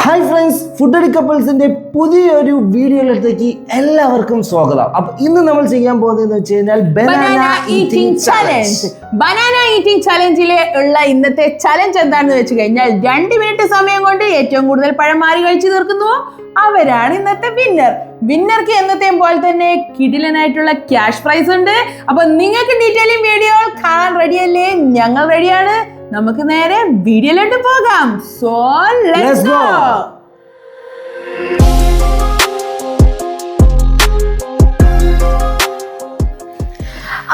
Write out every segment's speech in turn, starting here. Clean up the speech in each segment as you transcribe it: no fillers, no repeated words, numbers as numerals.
Hi friends, food അടി കപ്പിൾസിന്റെ പുതിയൊരു വീഡിയോയിലേക്ക് എല്ലാവർക്കും സ്വാഗതം. അപ്പൊ ഇന്ന് നമ്മൾ ചെയ്യാൻ പോകുന്നതെന്ന് വെച്ച് കഴിഞ്ഞാൽ banana eating challenge. Banana eating ചാലഞ്ചിലെ ഉള്ള ഇന്നത്തെ ചലഞ്ച് എന്താണെന്ന് വെച്ച് കഴിഞ്ഞാൽ 2 മിനിറ്റ് സമയം കൊണ്ട് ഏറ്റവും കൂടുതൽ പഴം മാറി കഴിച്ചു തീർക്കുന്നു അവരാണ് ഇന്നത്തെ വിന്നർക്ക് എന്നത്തെയും പോലെ തന്നെ കിടിലനായിട്ടുള്ള ക്യാഷ് പ്രൈസ് ഉണ്ട്. അപ്പൊ നിങ്ങൾക്ക് ഡീറ്റെയിലിംഗ് വീഡിയോ കാണാൻ റെഡിയല്ലേ? ഞങ്ങൾ റെഡിയാണ്. നമുക്ക് നേരെ വീഡിയോയിലോട്ട് പോകാം. So let's go.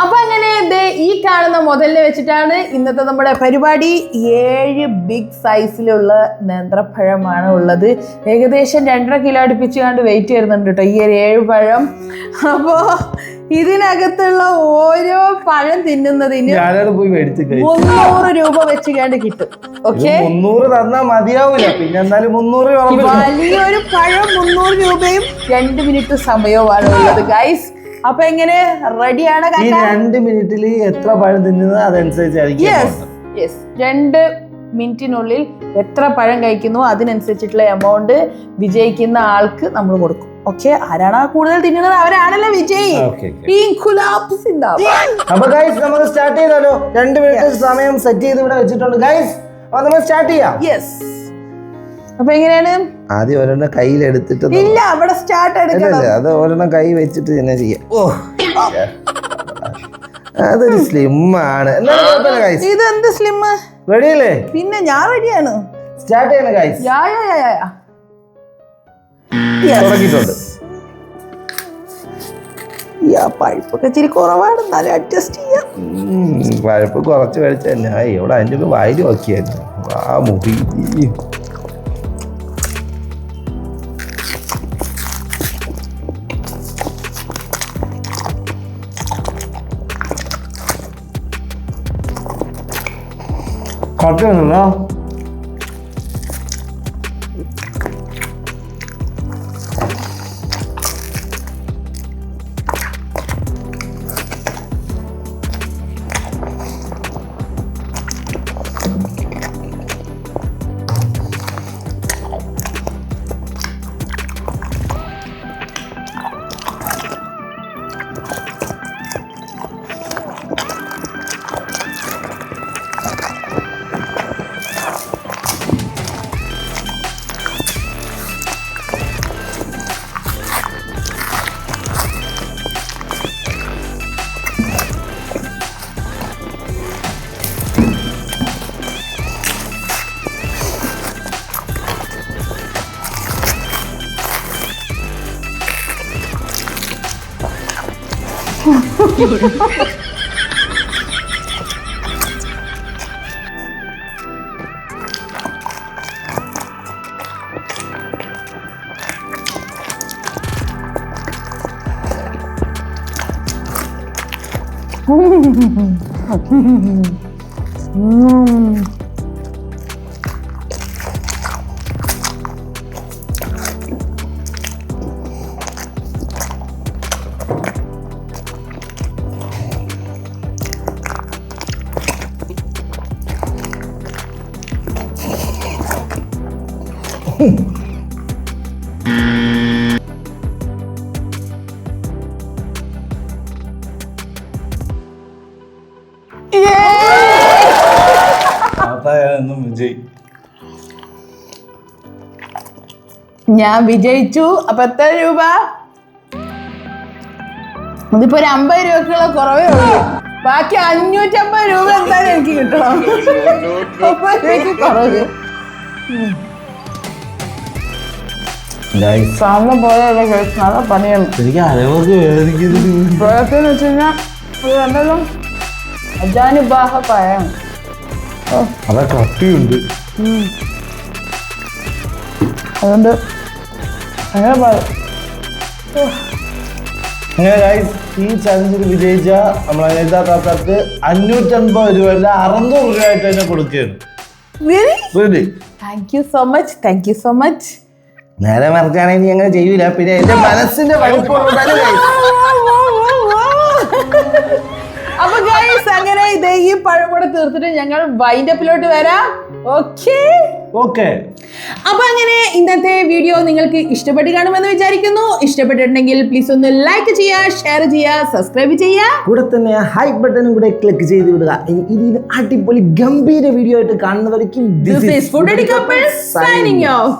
അപ്പൊ അങ്ങനെ ഈ കാണുന്ന മുതലിനെ വെച്ചിട്ടാണ് ഇന്നത്തെ നമ്മുടെ പരിപാടി. 7 ബിഗ് സൈസിലുള്ള നേന്ത്രപ്പഴമാണ് ഉള്ളത്. ഏകദേശം 2.5 കിലോ അടുപ്പിച്ച് കണ്ട് വെയിറ്റ് വരുന്നുണ്ട് കേട്ടോ ഈ 7 പഴം. അപ്പോ ഇതിനകത്തുള്ള ഓരോ പഴം തിന്നുന്നതിന് 300 രൂപ വെച്ച് കണ്ട് കിട്ടും. ഓക്കെ, 300 തന്നാ മതിയാവൂല, പിന്നെ എന്നാലും 300 വലിയൊരു പഴം 300 രൂപയും 2 മിനിറ്റ് സമയവുമാണ് ഉള്ളത് ഗൈസ്. അപ്പൊ എങ്ങനെ റെഡിയാണ്? ഈ 2 മിനിറ്റിൽ എത്ര പഴം തിന്നുന്നത് അതനുസരിച്ചായിരിക്കും. 2 മിനിറ്റിനുള്ളിൽ എത്ര പഴം കഴിക്കുന്നു അതിനനുസരിച്ചിട്ടുള്ള എമൗണ്ട് വിജയിക്കുന്ന ആൾക്ക് നമ്മൾ കൊടുക്കും. ഓക്കെ, ആരാണ് കൂടുതൽ തിന്നുന്നത് അവരാണല്ലോ വിജയി. അപ്പൊ ഗൈസ് നമുക്ക് സ്റ്റാർട്ട് ചെയ്താലോ? 2 മിനിറ്റ് സമയം സെറ്റ് ചെയ്ത് ഇവിടെ വെച്ചിട്ടുണ്ട് ഗൈസ്. അപ്പൊ നമ്മൾ സ്റ്റാർട്ട് ചെയ്യാം. അപ്പൊ എങ്ങനെയാണ്? ആദ്യം ഒരെണ്ണം കയ്യിലെടുത്തിട്ട് ഇല്ല, അവിടെ സ്റ്റാർട്ട് എടുക്കണം. അത് ഒരെണ്ണം കൈ വെച്ചിട്ട് തന്നെ ചെയ്യാം. അതൊരു സ്ലിം ആണ്. ഇത് എന്ത് സ്ലിം? റെഡി അല്ലേ? പിന്നെ ഞാൻ റെഡിയാണ്. സ്റ്റാർട്ട് ചെയ്യണം ഗൈസ്. തുടങ്ങിയിട്ടുണ്ട്. പഴുപ്പൊക്കെ ഇച്ചിരി കുറവാണ്, എന്നാലും അഡ്ജസ്റ്റ് ചെയ്യാം. പഴുപ്പ് കുറച്ച് കഴിച്ച തന്നെ ഇവിടെ അതിൻ്റെ വായിൽ നോക്കിയായിരുന്നു. ആ മുടി കട്ടുണ്ടല്ലോ. ഞാൻ വിജയിച്ചു. അപ്പൊ എത്ര രൂപ? ഇതിപ്പോ ഒരു 50 രൂപക്കുള്ള കുറവേ ഉള്ളൂ. ബാക്കി 550 രൂപ എന്തായാലും എനിക്ക് കിട്ടണം. 50 രൂപയ്ക്ക് കുറവ്. സാറിന് പോലെ നല്ല പണിയാണ്. പ്രയത്നം വെച്ച് കഴിഞ്ഞാൽ രണ്ടെണ്ണം അജാനുബാഹ പഴയാണ്. കട്ടിയുണ്ട്, അതുകൊണ്ട് ഈ ചലഞ്ചിൽ വിജയിച്ച നമ്മൾ അനിതാ താത്താക്ക് 550 രൂപ അല്ല 600 രൂപ ആയിട്ട് തന്നെ കൊടുക്കുകയാണ്. Thank you so much, thank you so much. നേരെ മറക്കുകയാണെങ്കിൽ അങ്ങനെ ചെയ്യൂല. പിന്നെ എന്റെ മനസ്സിന്റെ അപ്പൊ ഗൈസ് അങ്ങനെ ഇതേ ഈ പഴം കൂടെ തീർത്തിട്ട് ഞങ്ങൾ വൈൻഡ് അപ്പിലോട്ട് വരാം. ഓക്കെ. അപ്പൊ അങ്ങനെ ഇന്നത്തെ വീഡിയോ നിങ്ങൾക്ക് ഇഷ്ടപ്പെട്ട് കാണുമെന്ന് വിചാരിക്കുന്നു. ഇഷ്ടപ്പെട്ടിട്ടുണ്ടെങ്കിൽ പ്ലീസ് ഒന്ന് ലൈക്ക് ചെയ്യുക, ഷെയർ ചെയ്യുക, സബ്സ്ക്രൈബ് ചെയ്യുക. കൂടെ തന്നെ ഹൈ ബട്ടണും കൂടെ ക്ലിക്ക് ചെയ്ത് വിടുക. ഇനി അടിപൊളി ഗംഭീര വീഡിയോ ആയിട്ട് കാണുന്നവരേക്കും This is Foodie Couple signing off.